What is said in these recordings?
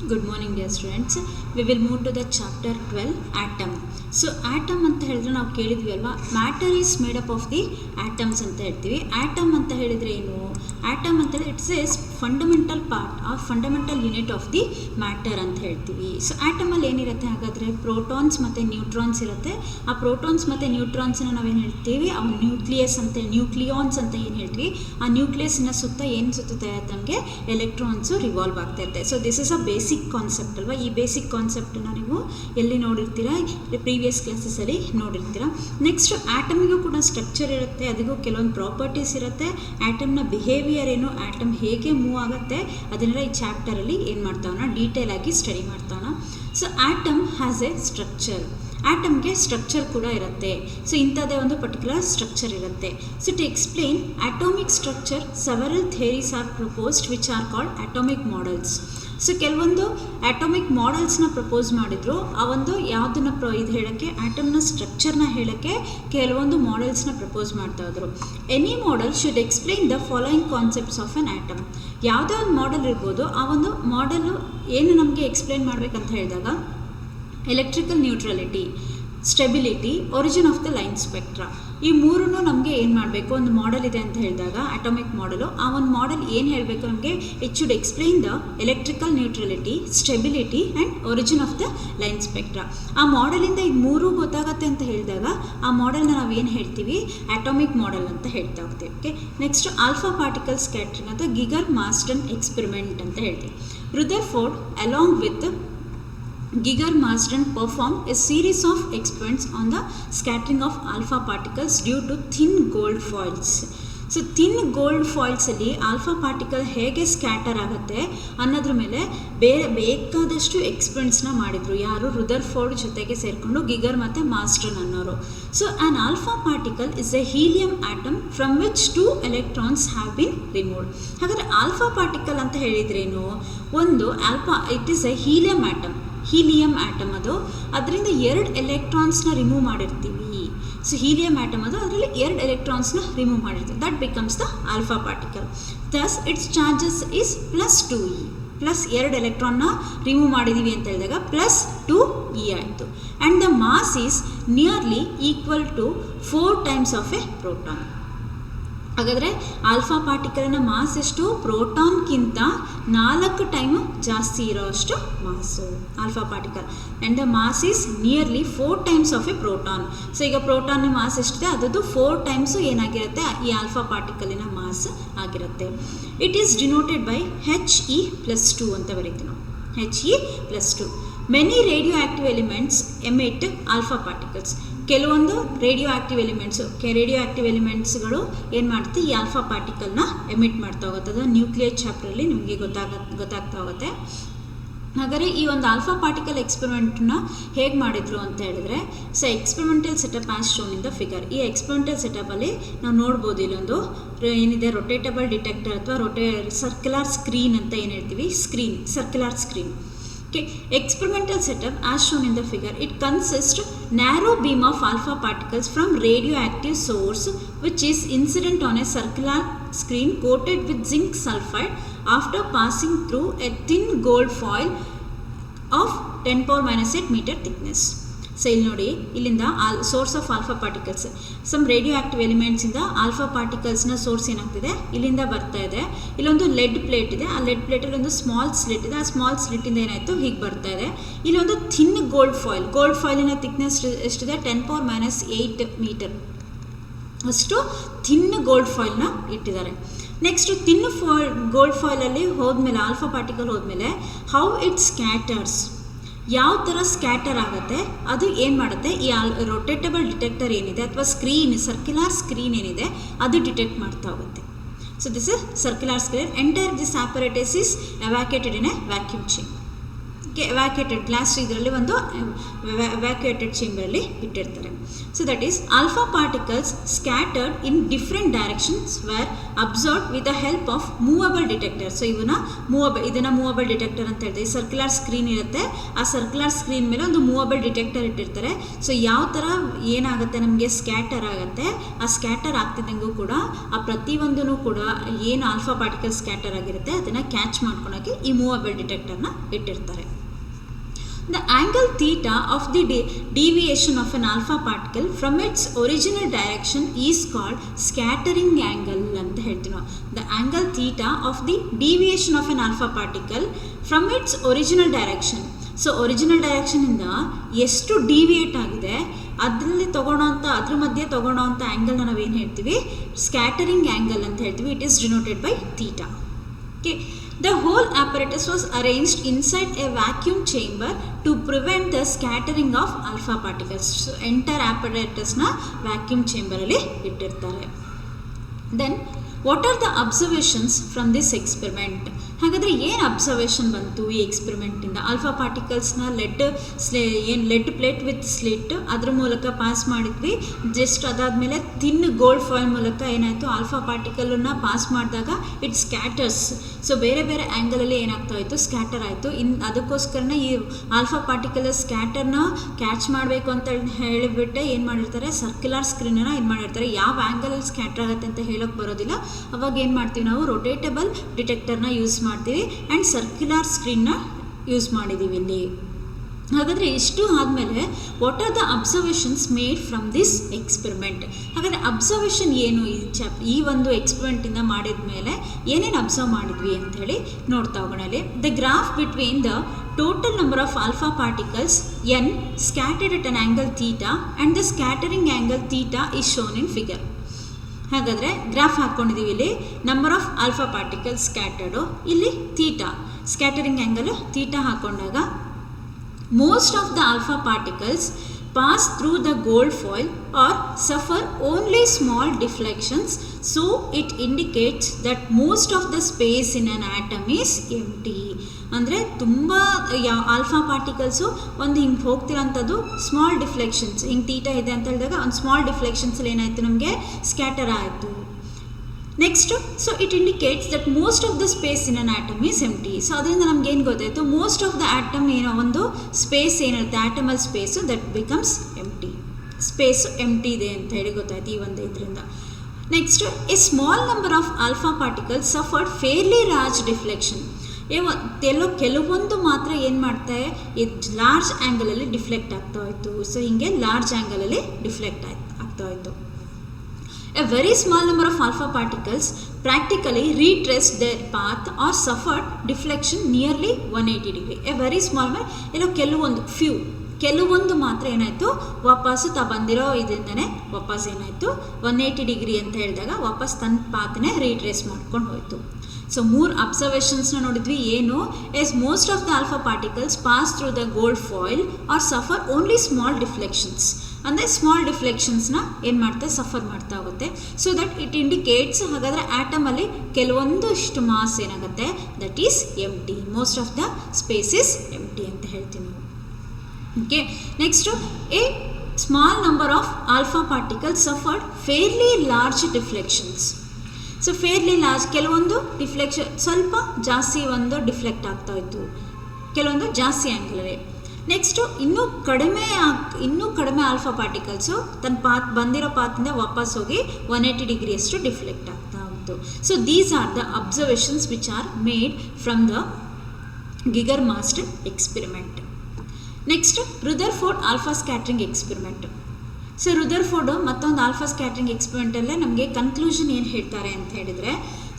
Good morning dear students. We will move to the chapter 12 atom. So atom ಅಂತ ಹೇಳಿದ್ರೆ ನಾವು ಕೇಳಿದ್ವಿ ಅಲ್ವಾ, matter is made up of the atoms ಅಂತ ಹೇಳ್ತೀವಿ. ಆಟಮ್ ಅಂತ ಹೇಳಿದ್ರೆ ಏನು? ಆಟಮ್ ಅಂತ ಹೇಳಿದ್ರೆ it's a fundamental part or fundamental unit of the matter ಅಂತ ಹೇಳ್ತೀವಿ. ಸೊ ಆಟಮಲ್ಲಿ ಏನಿರುತ್ತೆ ಹಾಗಾದರೆ ಪ್ರೋಟಾನ್ಸ್ ಮತ್ತು ನ್ಯೂಟ್ರಾನ್ಸ್ ಇರುತ್ತೆ. ಆ ಪ್ರೋಟಾನ್ಸ್ ಮತ್ತು ನ್ಯೂಟ್ರಾನ್ಸ್ನ ನಾವೇನು ಹೇಳ್ತೀವಿ, ಅವು ನ್ಯೂಕ್ಲಿಯಸ್ ಅಂತ ನ್ಯೂಕ್ಲಿಯಾನ್ಸ್ ಅಂತ ಏನು ಹೇಳ್ತೀವಿ. ಆ ನ್ಯೂಕ್ಲಿಯಸ್ನ ಸುತ್ತ ಏನು ಸುತ್ತುತ್ತೆ ನಮಗೆ ಎಲೆಕ್ಟ್ರಾನ್ಸು ರಿವಾಲ್ವ್ ಆಗ್ತಾ ಇರುತ್ತೆ. So this is a basic concept ಅಲ್ವಾ. ಈ ಬೇಸಿಕ್ ಕಾನ್ಸೆಪ್ಟನ್ನ ನೀವು ಎಲ್ಲಿ ನೋಡಿರ್ತೀರಾ, ಪ್ರೀವಿಯಸ್ ಕ್ಲಾಸಸಲ್ಲಿ ನೋಡಿರ್ತೀರಾ. ನೆಕ್ಸ್ಟ್ ಆಟಮಿಗೂ ಕೂಡ ಸ್ಟ್ರಕ್ಚರ್ ಇರುತ್ತೆ, ಅದಕ್ಕೂ ಕೆಲವೊಂದು ಪ್ರಾಪರ್ಟೀಸ್ ಇರುತ್ತೆ. ಆಟಮ್ನ ಬಿಹೇವಿಯರ್ ಏನು, ಆಟಮ್ ಹೇಗೆ ಮೂವ್ ಆಗುತ್ತೆ, ಅದನ್ನೆಲ್ಲ ಈ ಚಾಪ್ಟರಲ್ಲಿ ಏನು ಮಾಡ್ತಾವನ ಡೀಟೇಲ್ ಆಗಿ ಸ್ಟಡಿ ಮಾಡ್ತಾವನ. So atom has a structure. ಆಟಮ್ಗೆ ಸ್ಟ್ರಕ್ಚರ್ ಕೂಡ ಇರುತ್ತೆ. ಸೊ ಇಂಥದ್ದೇ ಒಂದು ಪರ್ಟಿಕ್ಯುಲರ್ ಸ್ಟ್ರಕ್ಚರ್ ಇರುತ್ತೆ. So to explain atomic structure several theories are proposed which are called atomic models. So ಕೆಲವೊಂದು ಅಟೋಮಿಕ್ ಮಾಡೆಲ್ಸ್ನ ಪ್ರಪೋಸ್ ಮಾಡಿದ್ರು. ಆ ಒಂದು ಯಾವುದನ್ನು ಇದು ಹೇಳೋಕ್ಕೆ, ಆಟಮ್ನ ಸ್ಟ್ರಕ್ಚರ್ನ ಹೇಳೋಕ್ಕೆ ಕೆಲವೊಂದು ಮಾಡೆಲ್ಸ್ನ ಪ್ರಪೋಸ್ ಮಾಡ್ತಾ ಇದ್ರು. Any model should explain the following concepts of an atom. ಯಾವುದೇ ಒಂದು ಮಾಡೆಲ್ ಇರ್ಬೋದು, ಆ ಒಂದು ಮಾಡೆಲು ಏನು ನಮಗೆ ಎಕ್ಸ್ಪ್ಲೈನ್ ಮಾಡಬೇಕಂತ ಹೇಳಿದಾಗ electrical neutrality, stability, origin of the line spectra, ಈ ಮೂರನ್ನು ನಮಗೆ ಏನು ಮಾಡಬೇಕು, ಒಂದು ಮಾಡೆಲ್ ಇದೆ ಅಂತ ಹೇಳಿದಾಗ ಅಟೋಮಿಕ್ ಮಾಡೆಲು, ಆ ಒಂದು ಮಾಡೆಲ್ ಏನು ಹೇಳಬೇಕು ನಮಗೆ, it should explain the electrical neutrality, stability and origin of the line spectra. ಆ ಮಾಡೆಲಿಂದ ಈ ಮೂರು ಗೊತ್ತಾಗತ್ತೆ ಅಂತ ಹೇಳಿದಾಗ ಆ ಮಾಡೆಲ್ನ ನಾವು ಏನು ಹೇಳ್ತೀವಿ, ಅಟೋಮಿಕ್ ಮಾಡೆಲ್ ಅಂತ ಹೇಳ್ತಾ ಹೋಗ್ತೀವಿ. Okay, next alpha particle scattering ಅಂತ ಗಿಗರ್ ಮಾಸ್ಟನ್ ಎಕ್ಸ್ಪೆರಿಮೆಂಟ್ ಅಂತ ಹೇಳ್ತೀವಿ. Rutherford along with Giger-Marsden performed a series of experiments on the scattering of alpha particles due to thin gold foils. So thin gold ಫಾಯಿಲ್ಸಲ್ಲಿ alpha particle ಹೇಗೆ scatter ಆಗುತ್ತೆ ಅನ್ನೋದ್ರ ಮೇಲೆ ಬೇಕಾದಷ್ಟು ಎಕ್ಸ್ಪೆರಿಮೆಂಟ್ಸ್ನ ಮಾಡಿದರು. ಯಾರು? ರುದರ್ಫೋರ್ಡ್ ಜೊತೆಗೆ ಸೇರಿಕೊಂಡು ಗಿಗರ್ ಮತ್ತು ಮಾಸ್ಟನ್ ಅನ್ನೋರು. So an alpha particle is a helium atom from which 2 electrons have been removed. ಹಾಗಾದರೆ ಆಲ್ಫಾ ಪಾರ್ಟಿಕಲ್ ಅಂತ ಹೇಳಿದ್ರೇನು? ಒಂದು it is a helium atom. Helium atom ಅದು, ಅದರಿಂದ 2 ಎಲೆಕ್ಟ್ರಾನ್ಸ್ನ ರಿಮೂವ್ ಮಾಡಿರ್ತೀವಿ. ಸೊ ಹೀಲಿಯಂ ಆಟಮ್ ಅದು, ಅದರಲ್ಲಿ 2 ಎಲೆಕ್ಟ್ರಾನ್ಸ್ನ ರಿಮೂವ್ ಮಾಡಿರ್ತೀವಿ. That becomes the alpha particle. Thus its charges is +2e. Plus 2 ಎಲೆಕ್ಟ್ರಾನ್ನ ರಿಮೂವ್ ಮಾಡಿದ್ದೀವಿ ಅಂತ ಹೇಳಿದಾಗ +2e ಆಯಿತು. And the mass is nearly equal to 4 times of a proton. ಹಾಗಾದರೆ ಆಲ್ಫಾ ಪಾರ್ಟಿಕಲ್ನ ಮಾಸ್ ಎಷ್ಟು? ಪ್ರೋಟಾನ್ಗಿಂತ 4 ಟೈಮು ಜಾಸ್ತಿ ಇರೋಷ್ಟು mass alpha particle. And the mass is nearly 4 times of a proton. So ಈಗ ಪ್ರೋಟಾನ್ನ ಮಾಸ್ ಎಷ್ಟಿದೆ, ಅದದ್ದು 4 times ಏನಾಗಿರುತ್ತೆ, ಈ ಆಲ್ಫಾ ಪಾರ್ಟಿಕಲಿನ ಮಾಸ್ ಆಗಿರುತ್ತೆ. It is denoted by He+2 ಅಂತ ಬರೀತೀವಿ ನಾವು, He+2. Many radioactive elements emit alpha particles. ಕೆಲವೊಂದು ರೇಡಿಯೋ ಆ್ಯಕ್ಟಿವ್ ಎಲಿಮೆಂಟ್ಸ್ಗಳು ಏನು ಮಾಡುತ್ತೆ, ಈ ಆಲ್ಫಾ ಪಾರ್ಟಿಕಲ್ನ ಎಮಿಟ್ ಮಾಡ್ತಾ ಹೋಗುತ್ತೆ. ಅದು ನ್ಯೂಕ್ಲಿಯರ್ ಚಾಪ್ಟ್ರಲ್ಲಿ ನಿಮಗೆ ಗೊತ್ತಾಗ್ತಾ ಹೋಗುತ್ತೆ. ಹಾಗಾದರೆ ಈ ಒಂದು ಆಲ್ಫಾ ಪಾರ್ಟಿಕಲ್ ಎಕ್ಸ್ಪೆರಿಮೆಂಟ್ನ ಹೇಗೆ ಮಾಡಿದರು ಅಂತ ಹೇಳಿದ್ರೆ, so experimental setup as shown in the figure. ಈ ಎಕ್ಸ್ಪೆರಿಮೆಂಟಲ್ ಸೆಟಪಲ್ಲಿ ನಾವು ನೋಡ್ಬೋದು, ಇಲ್ಲೊಂದು ಏನಿದೆ, ರೊಟೇಟಬಲ್ ಡಿಟೆಕ್ಟರ್ ಅಥವಾ ಸರ್ಕ್ಯುಲರ್ ಸ್ಕ್ರೀನ್ ಅಂತ ಏನು ಹೇಳ್ತೀವಿ, circular screen. Okay, experimental setup as shown in the figure. It consists narrow beam of alpha particles from radioactive source which is incident on a circular screen coated with zinc sulfide after passing through a thin gold foil of 10⁻⁸ meter thickness. So ಇಲ್ಲಿ ನೋಡಿ, ಇಲ್ಲಿಂದ source of alpha particles, some radioactive ಎಲಿಮೆಂಟ್ಸಿಂದ alpha ಪಾರ್ಟಿಕಲ್ಸ್ನ source ಏನಾಗ್ತಿದೆ, ಇಲ್ಲಿಂದ ಬರ್ತಾ ಇದೆ. ಇಲ್ಲೊಂದು ಲೆಡ್ ಪ್ಲೇಟ್ ಇದೆ, ಆ ಲೆಡ್ ಪ್ಲೇಟಲ್ಲಿ ಒಂದು ಸ್ಮಾಲ್ ಸ್ಲಿಟ್ ಇದೆ. ಆ ಸ್ಮಾಲ್ ಸ್ಲಿಟ್ಟಿಂದ ಏನಾಯಿತು, ಹೀಗೆ ಬರ್ತಾ ಇದೆ. ಇಲ್ಲೊಂದು ಥಿನ್ ಗೋಲ್ಡ್ ಫಾಯಿಲಿನ ಥಿಕ್ನೆಸ್ ಎಷ್ಟಿದೆ, 10⁻⁸ ಮೀಟರ್ ಅಷ್ಟು ಥಿನ್ ಗೋಲ್ಡ್ ಫಾಯಿಲ್ನ ಇಟ್ಟಿದ್ದಾರೆ. ನೆಕ್ಸ್ಟು ಥಿನ್ ಗೋಲ್ಡ್ ಫಾಯಿಲಲ್ಲಿ ಹೋದ್ಮೇಲೆ, ಆಲ್ಫಾ ಪಾರ್ಟಿಕಲ್ ಹೋದ್ಮೇಲೆ, ಹೌ ಇಟ್ ಸ್ಕ್ಯಾಟರ್ಸ್, ಯಾವ ಥರ ಸ್ಕ್ಯಾಟರ್ ಆಗುತ್ತೆ, ಅದು ಏನು ಮಾಡುತ್ತೆ, ಈ ರೊಟೇಟಬಲ್ ಡಿಟೆಕ್ಟರ್ ಏನಿದೆ ಅಥವಾ ಸರ್ಕ್ಯುಲರ್ ಸ್ಕ್ರೀನ್ ಏನಿದೆ, ಅದು ಡಿಟೆಕ್ಟ್ ಮಾಡ್ತಾ ಹೋಗುತ್ತೆ. So this is circular screen. Entire this apparatus is evacuated in a vacuum chamber. Evacuated glass ಇದರಲ್ಲಿ ಒಂದು ವ್ಯಾಕ್ಯೂಟೆಡ್ ಚೇಂಬರಲ್ಲಿ ಇಟ್ಟಿರ್ತಾರೆ. So that is alpha particles scattered in different directions where observe with the help of movable detector. So ಇದನ್ನು movable detector ಅಂತ ಹೇಳ್ತೀವಿ. Circular screen ಇರುತ್ತೆ, ಆ circular screen ಮೇಲೆ ಒಂದು ಮೂವಬಲ್ ಡಿಟೆಕ್ಟರ್ ಇಟ್ಟಿರ್ತಾರೆ. ಸೊ ಯಾವ ಥರ ಏನಾಗುತ್ತೆ ನಮಗೆ ಸ್ಕ್ಯಾಟರ್ ಆಗುತ್ತೆ, ಆ ಸ್ಕ್ಯಾಟರ್ ಆಗ್ತಿದ್ದಂಗೂ ಕೂಡ ಆ ಪ್ರತಿಯೊಂದೂ ಕೂಡ ಏನು ಆಲ್ಫಾ ಪಾರ್ಟಿಕಲ್ ಸ್ಕ್ಯಾಟರ್ ಆಗಿರುತ್ತೆ ಅದನ್ನು ಕ್ಯಾಚ್ ಮಾಡ್ಕೊಳಕ್ಕೆ ಈ ಮೂವಬಲ್ ಡಿಟೆಕ್ಟರ್ನ ಇಟ್ಟಿರ್ತಾರೆ. The angle theta of the deviation of an alpha particle from its original direction is called scattering angle ಅಂತ ಹೇಳ್ತೀವಿ ನಾವು. The angle theta of the deviation of an alpha particle from its original direction. So original ಡೈರೆಕ್ಷನಿಂದ ಎಷ್ಟು deviate ಆಗಿದೆ ಅದರಲ್ಲಿ ಅದ್ರ ಮಧ್ಯೆ ತೊಗೊಳೋಂಥ ಆ್ಯಂಗಲ್ನ ನಾವೇನು ಹೇಳ್ತೀವಿ, ಸ್ಕ್ಯಾಟರಿಂಗ್ ಆ್ಯಂಗಲ್ ಅಂತ ಹೇಳ್ತೀವಿ. It is denoted by theta. Okay, the whole apparatus was arranged inside a vacuum chamber to prevent the scattering of alpha particles. So entire apparatus na vacuum chamber alli ittirtare. Then what are the observations from this experiment? ಹಾಗಾದರೆ ಏನು observation ಬಂತು ಈ ಎಕ್ಸ್ಪೆರಿಮೆಂಟಿಂದ? Alpha ಪಾರ್ಟಿಕಲ್ಸ್ನ lead plate with slit ಅದ್ರ ಮೂಲಕ pass ಮಾಡಿದ್ವಿ. Just ಅದಾದಮೇಲೆ ಥಿನ್ ಗೋಲ್ಡ್ ಫಾಯಿಲ್ ಮೂಲಕ ಏನಾಯಿತು, ಆಲ್ಫಾ ಪಾರ್ಟಿಕಲನ್ನು ಪಾಸ್ ಮಾಡಿದಾಗ ಇಟ್ ಸ್ಕ್ಯಾಟರ್ಸ್. ಸೊ ಬೇರೆ ಬೇರೆ ಆ್ಯಂಗಲಲ್ಲಿ ಏನಾಗ್ತಾ ಇತ್ತು, ಸ್ಕ್ಯಾಟರ್ ಆಯಿತು. ಅದಕ್ಕೋಸ್ಕರನೇ ಈ ಆಲ್ಫಾ ಪಾರ್ಟಿಕಲ್ ಸ್ಕ್ಯಾಟರ್ನ ಕ್ಯಾಚ್ ಮಾಡಬೇಕು ಅಂತ ಹೇಳಿಬಿಟ್ಟೆ ಏನು ಮಾಡಿರ್ತಾರೆ, ಸರ್ಕ್ಯುಲರ್ ಸ್ಕ್ರೀನನ್ನು ಇದು ಮಾಡಿರ್ತಾರೆ. ಯಾವ ಆ್ಯಂಗಲಲ್ಲಿ ಸ್ಕ್ಯಾಟರ್ ಆಗುತ್ತೆ ಅಂತ ಹೇಳೋಕ್ಕೆ ಬರೋದಿಲ್ಲ. ಅವಾಗ ಏನು ಮಾಡ್ತೀವಿ ನಾವು, ರೊಟೇಟಬಲ್ ಡಿಟೆಕ್ಟರ್ನ ಯೂಸ್ ಮಾಡ್ತೀವಿ ಆ್ಯಂಡ್ ಸರ್ಕ್ಯುಲರ್ ಸ್ಕ್ರೀನ್ನ ಯೂಸ್ ಮಾಡಿದ್ದೀವಿ ಇಲ್ಲಿ. ಹಾಗಾದರೆ ಇಷ್ಟು ಆದಮೇಲೆ what are the observations made from this experiment? ಹಾಗಾದರೆ ಅಬ್ಸರ್ವೇಷನ್ ಏನು ಈ ಒಂದು ಎಕ್ಸ್ಪೆರಿಮೆಂಟಿಂದ ಮಾಡಿದ ಮೇಲೆ ಏನೇನು ಅಬ್ಸರ್ವ್ ಮಾಡಿದ್ವಿ ಅಂಥೇಳಿ ನೋಡ್ತಾ ಹೋಗೋಣ. The graph between the total number of alpha particles n scattered at an angle theta and the scattering angle theta is shown in figure. ಹಾಗಾದರೆ ಗ್ರಾಫ್ ಹಾಕ್ಕೊಂಡಿದ್ದೀವಿ. ಇಲ್ಲಿ number of alpha particles scattered, ಇಲ್ಲಿ theta scattering angle theta ಹಾಕ್ಕೊಂಡಾಗ most of the alpha particles pass through the gold foil or suffer only small deflections, so it indicates that most of the space in an atom is empty. ಅಂದರೆ ತುಂಬ alpha particles ಒಂದು ಹಿಂಗೆ ಹೋಗ್ತಿರೋಂಥದ್ದು small ಡಿಫ್ಲೆಕ್ಷನ್ಸ್, ಹಿಂಗೆ theta ಇದೆ ಅಂತ ಹೇಳಿದಾಗ ಒಂದು small ಡಿಫ್ಲೆಕ್ಷನ್ಸಲ್ಲಿ ಏನಾಯಿತು, ನಮಗೆ ಸ್ಕ್ಯಾಟರ್ ಆಯಿತು. Next, so it indicates that most of the space in an atom is empty. So ಅದರಿಂದ ನಮ್ಗೆ ಏನು ಗೊತ್ತಾಯಿತು, ಮೋಸ್ಟ್ ಆಫ್ ದ ಆಟಮ್ ಏನೋ ಒಂದು ಸ್ಪೇಸ್ ಏನಿರುತ್ತೆ, ಆಟಮಲ್ space that becomes empty, space empty ಇದೆ ಅಂತ ಹೇಳಿ ಗೊತ್ತಾಯ್ತು ಈ ಒಂದು ಇದರಿಂದ. Next, a small number of alpha particles suffered fairly large deflection. ಕೆಲವೊಂದು ಮಾತ್ರ ಏನು ಮಾಡ್ತಾರೆ, ಇದು ಲಾರ್ಜ್ ಆ್ಯಂಗಲಲ್ಲಿ ಡಿಫ್ಲೆಕ್ಟ್ ಆಗ್ತಾ ಹೋಯಿತು. ಸೊ ಹೀಗೆ ಲಾರ್ಜ್ ಆ್ಯಂಗಲಲ್ಲಿ ಡಿಫ್ಲೆಕ್ಟ್ ಆಗ್ತಾ ಹೋಯಿತು. A very small number of alpha particles practically retraced their path or suffered deflection nearly 180 degree. A very small number, ಕೆಲವೊಂದು ಮಾತ್ರ ಏನಾಯಿತು, ವಾಪಸ್ಸು ಬಂದಿರೋ ಇದರಿಂದನೇ ವಾಪಸ್ ಏನಾಯಿತು 180 ಡಿಗ್ರಿ ಅಂತ ಹೇಳಿದಾಗ ವಾಪಸ್ ತನ್ನ ಪಾತ್ನೇ ರೀಟ್ರೇಸ್ ಮಾಡ್ಕೊಂಡು ಹೋಯಿತು. ಸೊ 3 ಅಬ್ಸರ್ವೇಷನ್ಸ್ನ ನೋಡಿದ್ವಿ. ಏನು, as most of the alpha particles pass through the gold foil are suffer only small deflections. ಅಂದರೆ ಸ್ಮಾಲ್ ಡಿಫ್ಲೆಕ್ಷನ್ಸ್ನ ಏನು ಮಾಡ್ತಾರೆ, ಸಫರ್ ಮಾಡ್ತಾ ಹೋಗುತ್ತೆ. ಸೊ ದಟ್ ಇಟ್ ಇಂಡಿಕೇಟ್ಸ್, ಹಾಗಾದರೆ ಆಟಮಲ್ಲಿ ಕೆಲವೊಂದು ಇಷ್ಟು ಮಾಸ್ ಏನಾಗುತ್ತೆ, that is empty, most of the space is empty ಅಂತ ಹೇಳ್ತೀವಿ ನಾವು. Okay, next, a small number of alpha particles suffered fairly large deflections. So fairly large, ಕೆಲವೊಂದು ಡಿಫ್ಲೆಕ್ಷನ್ ಸ್ವಲ್ಪ ಜಾಸ್ತಿ ಒಂದು ಡಿಫ್ಲೆಕ್ಟ್ ಆಗ್ತಾ ಇತ್ತು, ಕೆಲವೊಂದು ಜಾಸ್ತಿ ಆ್ಯಂಗಲಲ್ಲಿ. ನೆಕ್ಸ್ಟು, ಇನ್ನೂ ಕಡಿಮೆ ಆಲ್ಫಾ ಪಾರ್ಟಿಕಲ್ಸು ತನ್ನ ಬಂದಿರೋ ಪಾತಿಂದ ವಾಪಸ್ ಹೋಗಿ 180 ಡಿಗ್ರಿಯಷ್ಟು ಡಿಫ್ಲೆಕ್ಟ್ ಆಗ್ತಾ ಹೋಯಿತು. So these are the observations which are made from the Geiger Marsden experiment. Next, Rutherford alpha scattering experiment. So Rutherford ಮತ್ತೊಂದು ಆಲ್ಫಾ ಸ್ಕ್ಯಾಟ್ರಿಂಗ್ ಎಕ್ಸ್ಪೆರಿಮೆಂಟಲ್ಲೇ ನಮಗೆ ಕನ್ಕ್ಲೂಷನ್ ಏನು ಹೇಳ್ತಾರೆ ಅಂತ ಹೇಳಿದರೆ,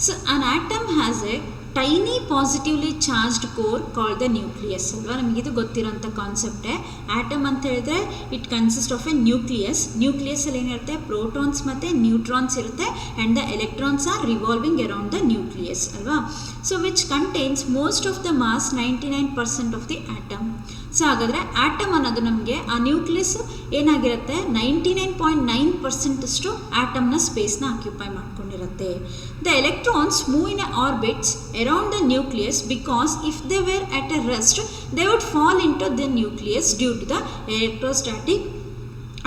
so an atom has a tiny positively charged core called the nucleus ಅಲ್ವಾ. ನಮಗಿದು ಗೊತ್ತಿರೋಂಥ ಕಾನ್ಸೆಪ್ಟೇ. ಆಟಮ್ ಅಂತ ಹೇಳಿದ್ರೆ ಇಟ್ ಕನ್ಸಿಸ್ಟ್ ಆಫ್ ಎ ನ್ಯೂಕ್ಲಿಯಸ್ಸಲ್ಲಿ ಏನಿರುತ್ತೆ, ಪ್ರೋಟಾನ್ಸ್ ಮತ್ತು ನ್ಯೂಟ್ರಾನ್ಸ್ ಇರುತ್ತೆ and the electrons are revolving around the nucleus ಅಲ್ವಾ. So which contains most of the mass 99% of the atom. So ಹಾಗಾದರೆ ಆಟಮ್ ಅನ್ನೋದು ನಮಗೆ ಆ ನ್ಯೂಕ್ಲಿಯಸ್ ಏನಾಗಿರುತ್ತೆ, 99.9% ಆಟಮ್ನ ಸ್ಪೇಸ್ನ ಆಕ್ಯುಪೈ ಮಾಡ್ಕೊಂಡಿರುತ್ತೆ. The electrons move in a orbits around the nucleus because if they were at a rest they would fall into the nucleus due to the electrostatic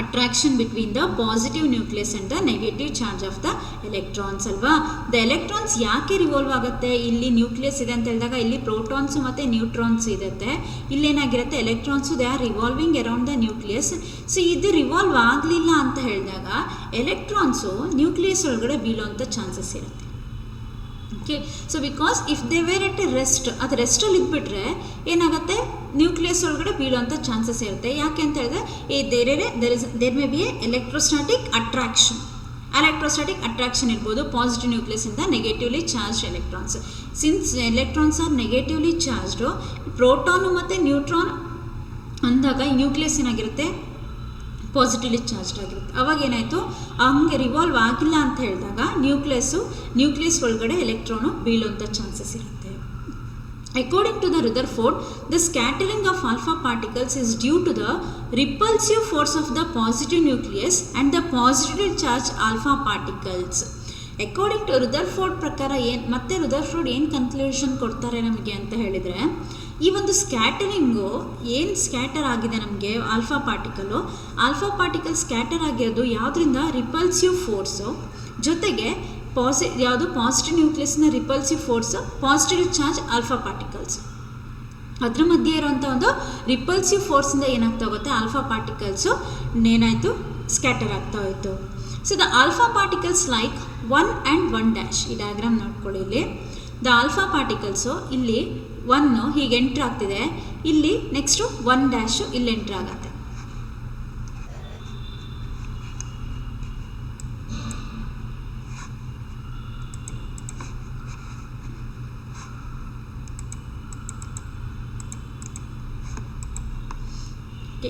attraction between the positive nucleus and the negative charge of the electrons ಅಲ್ವಾ. The electrons ಯಾಕೆ revolve ಆಗುತ್ತೆ, ಇಲ್ಲಿ nucleus ಇದೆ ಅಂತ ಹೇಳಿದಾಗ ಇಲ್ಲಿ protons ಮತ್ತು neutrons ಇರುತ್ತೆ, ಇಲ್ಲೇನಾಗಿರುತ್ತೆ electrons they are revolving around the nucleus. So ಇದು ರಿವಾಲ್ವ್ ಆಗಲಿಲ್ಲ ಅಂತ ಹೇಳಿದಾಗ ಎಲೆಕ್ಟ್ರಾನ್ಸು ನ್ಯೂಕ್ಲಿಯಸ್ ಒಳಗಡೆ ಬೀಳುವಂಥ ಚಾನ್ಸಸ್ ಇರುತ್ತೆ. Okay, so because if they were at a rest, ಅದು ರೆಸ್ಟಲ್ಲಿ ಇದ್ಬಿಟ್ರೆ ಏನಾಗುತ್ತೆ ನ್ಯೂಕ್ಲಿಯಸ್ ಒಳಗಡೆ ಬೀಳುವಂಥ ಚಾನ್ಸಸ್ ಇರುತ್ತೆ. ಯಾಕೆ ಅಂತ ಹೇಳಿದ್ರೆ there may be a electrostatic attraction ಇರ್ಬೋದು ಪಾಸಿಟಿವ್ ನ್ಯೂಕ್ಲಿಯಸ್ಸಿಂದ negatively charge electrons. Since electrons are negatively charged, proton ಮತ್ತು ನ್ಯೂಟ್ರಾನ್ ಅಂದಾಗ ನ್ಯೂಕ್ಲಿಯಸ್ ಏನಾಗಿರುತ್ತೆ ಪಾಸಿಟಿವ್ಲಿ ಚಾರ್ಜ್ಡ್ ಆಗಿರುತ್ತೆ. ಅವಾಗ ಏನಾಯಿತು ಹಂಗೆ ರಿವಾಲ್ವ್ ಆಗಿಲ್ಲ ಅಂತ ಹೇಳಿದಾಗ ನ್ಯೂಕ್ಲಿಯಸ್ ಒಳಗಡೆ ಎಲೆಕ್ಟ್ರಾನು ಬೀಳುವಂಥ ಚಾನ್ಸಸ್ ಇರುತ್ತೆ. According to the Rutherford, the scattering of alpha particles is due to the repulsive force of the positive nucleus and the positively charged alpha particles. According to Rutherford ಪ್ರಕಾರ ಮತ್ತೆ Rutherford ಏನು conclusion ಕೊಡ್ತಾರೆ ನಮಗೆ ಅಂತ ಹೇಳಿದರೆ, ಈ ಒಂದು ಸ್ಕ್ಯಾಟರಿಂಗು ಏನು ಸ್ಕ್ಯಾಟರ್ ಆಗಿದೆ ನಮಗೆ ಆಲ್ಫಾ ಪಾರ್ಟಿಕಲ್ ಸ್ಕ್ಯಾಟರ್ ಆಗಿರೋದು ಯಾವುದರಿಂದ, ರಿಪಲ್ಸಿವ್ ಫೋರ್ಸು ಜೊತೆಗೆ ಯಾವುದು ಪಾಸಿಟಿವ್ ನ್ಯೂಕ್ಲಿಯಸ್ನ repulsive force, positive charge alpha particles, ಅದ್ರ ಮಧ್ಯೆ ಇರುವಂಥ ಒಂದು ರಿಪಲ್ಸಿವ್ ಫೋರ್ಸಿಂದ ಏನಾಗ್ತಾ ಹೋಗುತ್ತೆ ಆಲ್ಫಾ ಪಾರ್ಟಿಕಲ್ಸು ಏನಾಯಿತು ಸ್ಕ್ಯಾಟರ್ ಆಗ್ತಾ ಹೋಯಿತು. So the alpha particles like 1 and 1', ಈ ಡಯಾಗ್ರಾಮ್ ನೋಡ್ಕೊಳ್ಳಿ. ಇಲ್ಲಿ ದ ಆಲ್ಫಾ ಪಾರ್ಟಿಕಲ್ಸು ಇಲ್ಲಿ 1 ಹೀಗೆ ಎಂಟ್ರ್ ಆಗ್ತಿದೆ, ಇಲ್ಲಿ ನೆಕ್ಸ್ಟು 1' ಇಲ್ಲಿ ಎಂಟ್ರ್ ಆಗುತ್ತೆ.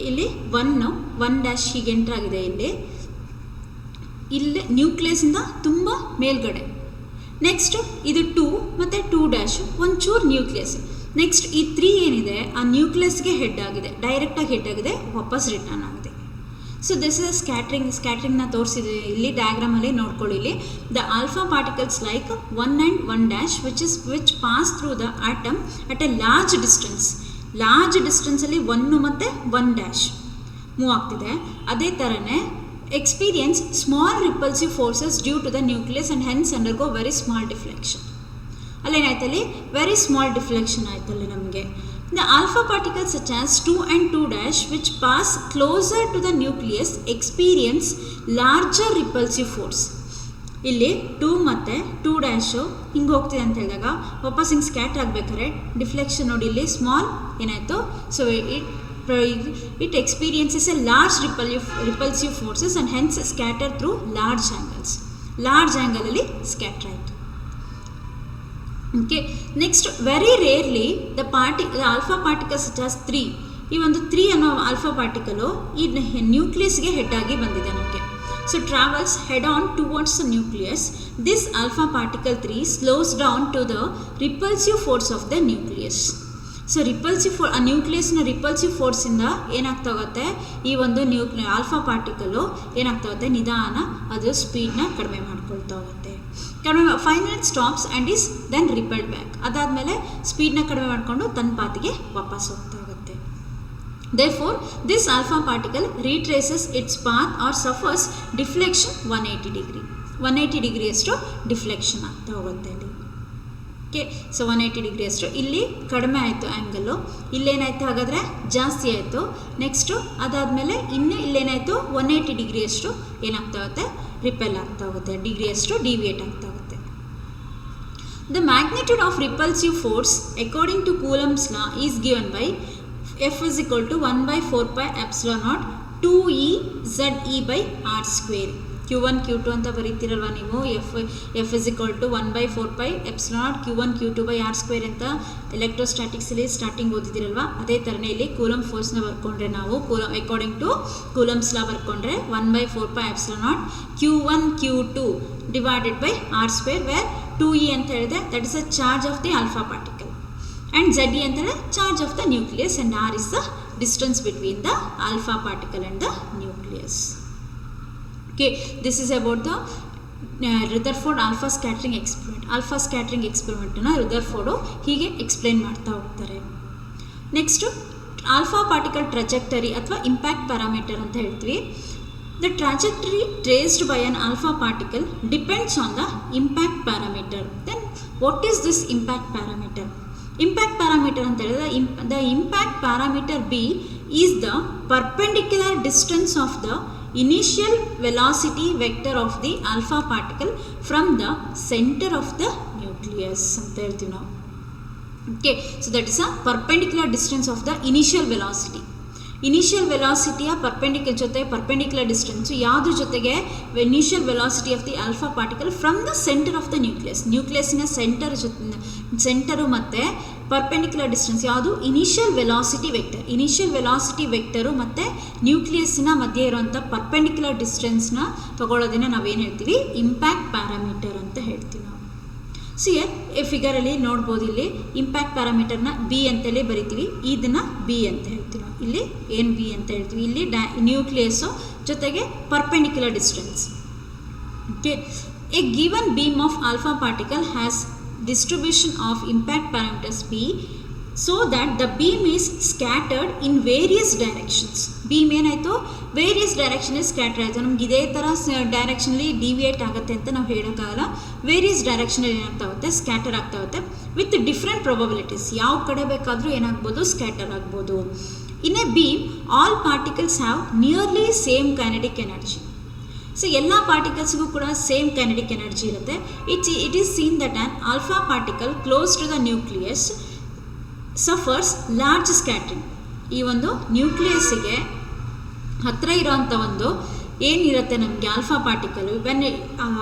ಇಲ್ಲಿ 1 ಹೀಗೆ ಎಂಟ್ರ್ ಆಗಿದೆ. ಇಲ್ಲಿ ನ್ಯೂಕ್ಲಿಯಸ್ಸಿಂದ ತುಂಬ ಮೇಲ್ಗಡೆ. ನೆಕ್ಸ್ಟು ಇದು 2 ಮತ್ತು 2' ಒಂಚೂರು ನ್ಯೂಕ್ಲಿಯಸ್. ನೆಕ್ಸ್ಟ್ ಈ 3 ಏನಿದೆ ಆ ನ್ಯೂಕ್ಲಿಯಸ್ಗೆ ಹೆಡ್ ಆಗಿದೆ, ಡೈರೆಕ್ಟಾಗಿ ಹೆಡ್ ಆಗಿದೆ, ವಾಪಸ್ ರಿಟರ್ನ್ ಆಗಿದೆ. ಸೊ ದಿಸ್ ಇಸ್ ಸ್ಕ್ಯಾಟ್ರಿಂಗ್ನ ತೋರಿಸಿದೆ ಇಲ್ಲಿ ಡಯಾಗ್ರಾಮಲ್ಲಿ ನೋಡ್ಕೊಳ್ಳಿ. ಇಲ್ಲಿ the alpha particles like 1 and 1' which pass through the atom at a large ಡಿಸ್ಟೆನ್ಸಲ್ಲಿ 1 ಮತ್ತು 1' ಮೂವ್ ಆಗ್ತಿದೆ. ಅದೇ ಥರನೇ experience small repulsive forces due to the nucleus and hence undergo very small deflection. ಅಲ್ಲೇನಾಯ್ತಲ್ಲಿ ವೆರಿ ಸ್ಮಾಲ್ ಡಿಫ್ಲೆಕ್ಷನ್ ಆಯ್ತಲ್ಲಿ ನಮಗೆ. The alpha particles such as 2 and 2' which pass closer to the nucleus experience larger repulsive force. ಇಲ್ಲಿ 2 ಮತ್ತು 2' ಹಿಂಗೆ ಹೋಗ್ತಿದೆ ಅಂತ ಹೇಳಿದಾಗ ವಾಪಸ್ ಹಿಂಗೆ ಸ್ಕ್ಯಾಟ್ರ್ ಆಗಬೇಕಾದ್ರೆ ಡಿಫ್ಲೆಕ್ಷನ್ ನೋಡಿ ಇಲ್ಲಿ ಸ್ಮಾಲ್ ಏನಾಯಿತು. So it experiences a large repulsive forces and hence scatter through large angles. Large angle ಅಲ್ಲಿ ಸ್ಕ್ಯಾಟರ್ ಆಯಿತು. Okay, next very rarely the alpha particles such as 3. ಈ ಒಂದು 3 ಅನ್ನೋ ಆಲ್ಫಾ ಪಾರ್ಟಿಕಲು ಈ ನ್ಯೂಕ್ಲಿಯಸ್ಗೆ ಹೆಡ್ ಆಗಿ ಬಂದಿದೆ ನಮಗೆ. So travels head on towards the nucleus. This alpha particle 3 slows down to the repulsive force of the nucleus. So ಆ ನ್ಯೂಕ್ಲಿಯಸ್ನ repulsive ಫೋರ್ಸಿಂದ ಏನಾಗ್ತಾ ಹೋಗುತ್ತೆ, ಈ ಒಂದು ಆಲ್ಫಾ ಪಾರ್ಟಿಕಲ್ಲು ಏನಾಗ್ತಾ ಹೋಗುತ್ತೆ ನಿಧಾನ ಅದು ಸ್ಪೀಡ್ನ ಕಡಿಮೆ ಮಾಡ್ಕೊಳ್ತಾ ಹೋಗುತ್ತೆ. Final stops and is then repelled back. ಅದಾದಮೇಲೆ ಸ್ಪೀಡ್ನ ಕಡಿಮೆ ಮಾಡಿಕೊಂಡು ತನ್ನ ಪಾತಿಗೆ ವಾಪಸ್ ಹೋಗ್ತಾ ಹೋಗುತ್ತೆ. Therefore this alpha particle retraces its path or suffers deflection 180 ಡಿಗ್ರಿಯಷ್ಟು ಡಿಫ್ಲೆಕ್ಷನ್ ಆಗ್ತಾ ಹೋಗುತ್ತೆ ಇಲ್ಲಿ. ಓಕೆ, ಸೊ 180 ಡಿಗ್ರಿಯಷ್ಟು ಇಲ್ಲಿ ಕಡಿಮೆ ಆಯಿತು ಆ್ಯಂಗಲ್ಲು, ಇಲ್ಲೇನಾಯಿತು ಹಾಗಾದರೆ ಜಾಸ್ತಿ ಆಯಿತು. ನೆಕ್ಸ್ಟು ಅದಾದಮೇಲೆ ಇನ್ನು ಇಲ್ಲೇನಾಯಿತು 180 ಡಿಗ್ರಿಯಷ್ಟು ಏನಾಗ್ತಾ ಹೋಗುತ್ತೆ ರಿಪೆಲ್ ಆಗ್ತಾ ಹೋಗುತ್ತೆ, ಡಿಗ್ರಿಯಷ್ಟು ಡಿವಿಯೇಟ್ ಆಗ್ತಾ ಹೋಗುತ್ತೆ. The magnitude of repulsive force according to Coulomb's law is given by F is equal to 1/4πε0 2E ZE/r². Q1 Q2 ಅಂತ ಬರೀತಿರಲ್ವ ನೀವು. F is equal to 1/4πε0 Q1 Q2/r² ಅಂತ ಎಲೆಕ್ಟ್ರೋಸ್ಟಾಟಿಕ್ಸಲ್ಲಿ ಸ್ಟಾರ್ಟಿಂಗ್ ಓದಿದಿರಲ್ವ. ಅದೇ ಥರನೇ ಇಲ್ಲಿ ಕೂಲಮ್ ಫೋರ್ಸ್ನ ಬರ್ಕೊಂಡ್ರೆ ನಾವು ಅಕಾರ್ಡಿಂಗ್ ಟು ಕೂಲಮ್ಸ್ ಲಾ ಬರ್ಕೊಂಡ್ರೆ 1/4πε0 Q1 Q2 /r², where 2E ಅಂತ ಹೇಳಿದೆ that is a charge of the alpha particle. And ZE ಅಂತೇಳಿ charge of the nucleus and R is the distance between the alpha particle and the nucleus. Okay, this is about the Rutherford alpha scattering experiment. Alpha scattering ಎಕ್ಸ್ಪೆರಿಮೆಂಟನ್ನು Rutherford ಹೀಗೆ explain ಮಾಡ್ತಾ ಹೋಗ್ತಾರೆ. Next alpha particle trajectory ಅಥವಾ impact parameter ಅಂತ ಹೇಳ್ತೀವಿ. The trajectory traced by an alpha particle depends on the impact parameter. Then what is this impact parameter? Impact parameter ಅಂತ ಹೇಳಿದ್ರೆ the impact parameter b is the perpendicular distance of the initial velocity vector of the alpha particle from the center of the nucleus ಅಂತ ಹೇಳ್ತೀವಿ ನಾವು. Okay, so that is a perpendicular distance of the initial velocity. Initial ವೆಲಾಸಿಟಿಯ perpendicular distance ಯಾವುದ್ರ ಜೊತೆಗೆ initial velocity of the alpha particle from the centre of the ನ್ಯೂಕ್ಲಿಯಸ್ಸಿನ centre ಮತ್ತು perpendicular distance ಯಾವುದು? Initial velocity vector ಮತ್ತು ನ್ಯೂಕ್ಲಿಯಸ್ಸಿನ ಮಧ್ಯೆ ಇರುವಂಥ ಪರ್ಪೆಂಡಿಕ್ಯುಲರ್ ಡಿಸ್ಟೆನ್ಸ್ನ ತಗೊಳ್ಳೋದನ್ನು ನಾವೇನು ಹೇಳ್ತೀವಿ? ಇಂಪ್ಯಾಕ್ಟ್ ಪ್ಯಾರಾಮೀಟರ್ ಅಂತ ಹೇಳ್ತೀವಿ ನಾವು. ಸಿ ಫಿಗರಲ್ಲಿ ನೋಡ್ಬೋದು, ಇಲ್ಲಿ ಇಂಪ್ಯಾಕ್ಟ್ ಪ್ಯಾರಾಮೀಟರ್ನ ಬಿ ಅಂತೇಳಿ ಬರಿತೀವಿ, ಇದನ್ನು ಬಿ ಅಂತ ಹೇಳ್ತೀವಿ ನಾವು. ಇಲ್ಲಿ ಏನು ಬಿ ಅಂತ ಹೇಳ್ತೀವಿ? ಇಲ್ಲಿ ನ್ಯೂಕ್ಲಿಯಸ್ಸು ಜೊತೆಗೆ perpendicular distance. Okay, A given beam of alpha particle has distribution of impact parameters B so that the beam is scattered in various directions. Beam ಏನಾಯಿತು? ವೇರಿಯಸ್ ಡೈರೆಕ್ಷನಲ್ಲಿ ಸ್ಕ್ಯಾಟರ್ ಆಯಿತು. ನಮ್ಗೆ ಇದೇ ಥರ ಡೈರೆಕ್ಷನಲ್ಲಿ ಡಿವಿಯೇಟ್ ಆಗುತ್ತೆ ಅಂತ ನಾವು ಹೇಳೋಕ್ಕಾಗಲ್ಲ. ವೇರಿಯಸ್ ಡೈರೆಕ್ಷನಲ್ಲಿ ಏನಾಗ್ತಾ ಹೋಗುತ್ತೆ? ಸ್ಕ್ಯಾಟರ್ ಆಗ್ತಾ ಹೋಗುತ್ತೆ ವಿತ್ ಡಿಫ್ರೆಂಟ್ ಪ್ರೊಬಬಿಲಿಟೀಸ್. ಯಾವ ಕಡೆ ಬೇಕಾದರೂ ಏನಾಗ್ಬೋದು? ಸ್ಕ್ಯಾಟರ್ ಆಗ್ಬೋದು. In a beam all particles have nearly same kinetic energy. So ಎಲ್ಲ ಪಾರ್ಟಿಕಲ್ಸ್ಗೂ ಕೂಡ ಸೇಮ್ ಕೈನೆಟಿಕ್ ಎನರ್ಜಿ ಇರುತ್ತೆ. It is seen that an alpha particle close to the nucleus suffers large scattering. ಈ ಒಂದು ನ್ಯೂಕ್ಲಿಯಸ್ಸಿಗೆ ಹತ್ತಿರ ಇರೋವಂಥ ಒಂದು ಏನಿರುತ್ತೆ ನಮಗೆ alpha particle, when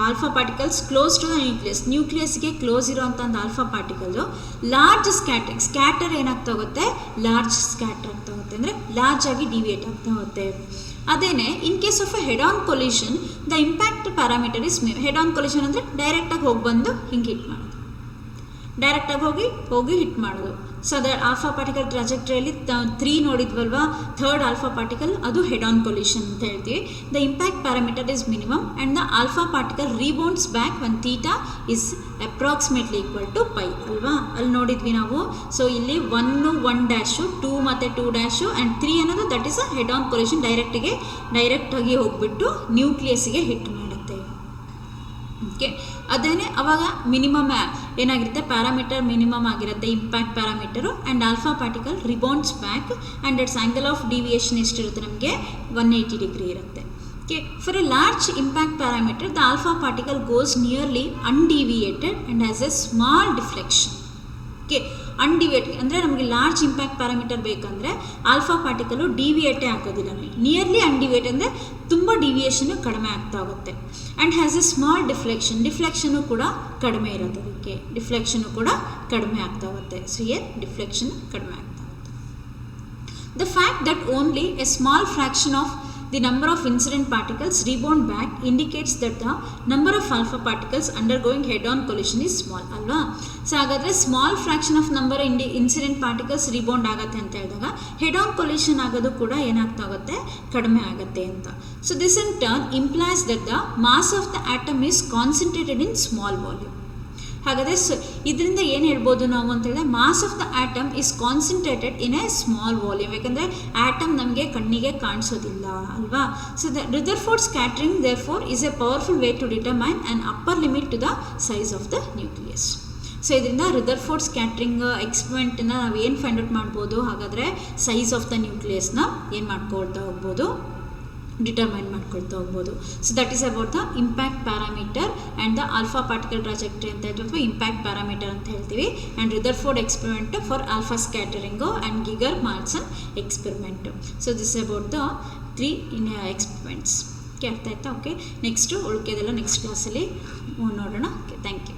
alpha particles close to the ನ್ಯೂಕ್ಲಿಯಸ್ಗೆ ಕ್ಲೋಸ್ ಇರೋವಂಥ ಒಂದು ಆಲ್ಫಾ ಪಾರ್ಟಿಕಲ್ಲು ಲಾರ್ಜ್ ಸ್ಕ್ಯಾಟರ್ ಏನಾಗ್ತಾ ಹೋಗುತ್ತೆ? ಲಾರ್ಜ್ ಸ್ಕ್ಯಾಟರ್ ಆಗ್ತಾ ಹೋಗುತ್ತೆ, ಅಂದರೆ ಲಾರ್ಜ್ ಆಗಿ ಡಿವಿಯೇಟ್ ಆಗ್ತಾ ಹೋಗುತ್ತೆ. ಅದೇನೇ in case of A head on collision the impact parameter is head on collision ಅಂದರೆ ಡೈರೆಕ್ಟಾಗಿ ಹೋಗಿ ಬಂದು ಹಿಂಗೆ ಹಿಟ್ ಮಾಡೋದು, ಡೈರೆಕ್ಟಾಗಿ ಹೋಗಿ ಹಿಟ್ ಮಾಡೋದು. ಸೊ ದ ಆಲ್ಫಾ ಪಾರ್ಟಿಕಲ್ ಟ್ರಾಜೆಕ್ಟರಿಯಲ್ಲಿ 3 ನೋಡಿದ್ವಲ್ವಾ, ಥರ್ಡ್ ಆಲ್ಫಾ ಪಾರ್ಟಿಕಲ್ ಅದು ಹೆಡ್ ಆನ್ ಕೊಲಿಷನ್ ಅಂತ ಹೇಳ್ತೀವಿ. The impact parameter is minimum and the alpha particle rebounds back when theta is approximately equal to pi ಅಲ್ವಾ? ಅಲ್ಲಿ ನೋಡಿದ್ವಿ ನಾವು. ಸೊ ಇಲ್ಲಿ 1 1' 2 ಮತ್ತು 2' ಆ್ಯಂಡ್ 3 ಅನ್ನೋದು that is a head on collision. ಡೈರೆಕ್ಟಾಗಿ ಹೋಗ್ಬಿಟ್ಟು ನ್ಯೂಕ್ಲಿಯಸ್ಸಿಗೆ ಹಿಟ್ ಮಾಡುತ್ತೆ. ಓಕೆ, ಅದೇನೇ ಅವಾಗ ಮಿನಿಮಮ್ ಏನಾಗಿರುತ್ತೆ? ಪ್ಯಾರಾಮೀಟರ್ ಮಿನಿಮಮ್ ಆಗಿರುತ್ತೆ impact parameter. And alpha particle rebounds back and its angle of deviation ಎಷ್ಟಿರುತ್ತೆ? ನಮಗೆ 180 ಡಿಗ್ರಿ ಇರುತ್ತೆ. Okay, for a large impact parameter the alpha particle goes nearly undeviated and has a small deflection. Okay, undeviated ಅಂದರೆ ನಮಗೆ large impact parameter ಬೇಕಂದರೆ alpha particle ಡಿವಿಯೇಟೇ ಆಗೋದಿಲ್ಲ. Nearly undeviate ಅಂದರೆ ತುಂಬ ಡಿವಿಯೇಷನ್ನು ಕಡಿಮೆ ಆಗ್ತಾ ಹೋಗುತ್ತೆ. ಆ್ಯಂಡ್ ಹ್ಯಾಸ್ ಎ ಸ್ಮಾಲ್ ಡಿಫ್ಲೆಕ್ಷನ್ನು ಕೂಡ ಕಡಿಮೆ ಇರುತ್ತೆ. ಅದಕ್ಕೆ ಡಿಫ್ಲೆಕ್ಷನ್ನು ಕೂಡ ಕಡಿಮೆ ಆಗ್ತಾ ಹೋಗುತ್ತೆ. ಸೊ ಡಿಫ್ಲೆಕ್ಷನ್ ಕಡಿಮೆ ಆಗ್ತಾ ಹೋಗುತ್ತೆ. The fact that only A small fraction of the number of incident particles rebound back indicates that the number of alpha particles undergoing head-on collision is small ಅಲ್ವಾ? ಸೊ ಹಾಗಾದರೆ small fraction of number incident particles rebound ಆಗುತ್ತೆ ಅಂತ ಹೇಳಿದಾಗ head on collision ಆಗೋದು ಕೂಡ ಏನಾಗ್ತಾ ಹೋಗುತ್ತೆ? ಕಡಿಮೆ ಆಗುತ್ತೆ ಅಂತ. So this in turn implies that the mass of the atom is concentrated in small volume. ಹಾಗಾದರೆ ಇದರಿಂದ ಏನು ಹೇಳ್ಬೋದು ನಾವು ಅಂತ ಹೇಳಿದ್ರೆ mass of the atom is concentrated in a small volume. ಯಾಕಂದರೆ ಆಟಮ್ ನಮಗೆ ಕಣ್ಣಿಗೆ ಕಾಣಿಸೋದಿಲ್ಲ ಅಲ್ವಾ? So the Rutherford scattering therefore is a powerful way to determine an upper limit to the size of the nucleus. So ಇದರಿಂದ Rutherford scattering ಎಕ್ಸ್ಪೆರಿಮೆಂಟನ್ನು ನಾವು ಏನು find out ಮಾಡ್ಬೋದು? ಹಾಗಾದರೆ ಸೈಜ್ ಆಫ್ ದ ನ್ಯೂಕ್ಲಿಯಸ್ನ ಏನು ಮಾಡ್ಕೊಳ್ತಾ ಹೋಗ್ಬೋದು? ಡಿಟರ್ಮೈನ್ ಮಾಡ್ಕೊಳ್ತಾ ಹೋಗ್ಬೋದು. So that is about the impact parameter and the alpha particle trajectory ಅಂತ ಹೇಳ್ತೀವಿ, ಅಥವಾ ಇಂಪ್ಯಾಕ್ಟ್ ಪ್ಯಾರಾಮೀಟರ್ ಅಂತ ಹೇಳ್ತೀವಿ. And Rutherford experiment for alpha scattering and Geiger Marsden experiment. So this about the 3 experiments. Okay, ಅರ್ಥ ಆಯ್ತಾ? ಓಕೆ, ನೆಕ್ಸ್ಟು ಉಳಿಕೆದೆಲ್ಲ next ಕ್ಲಾಸಲ್ಲಿ ನೋಡೋಣ. Okay, thank you.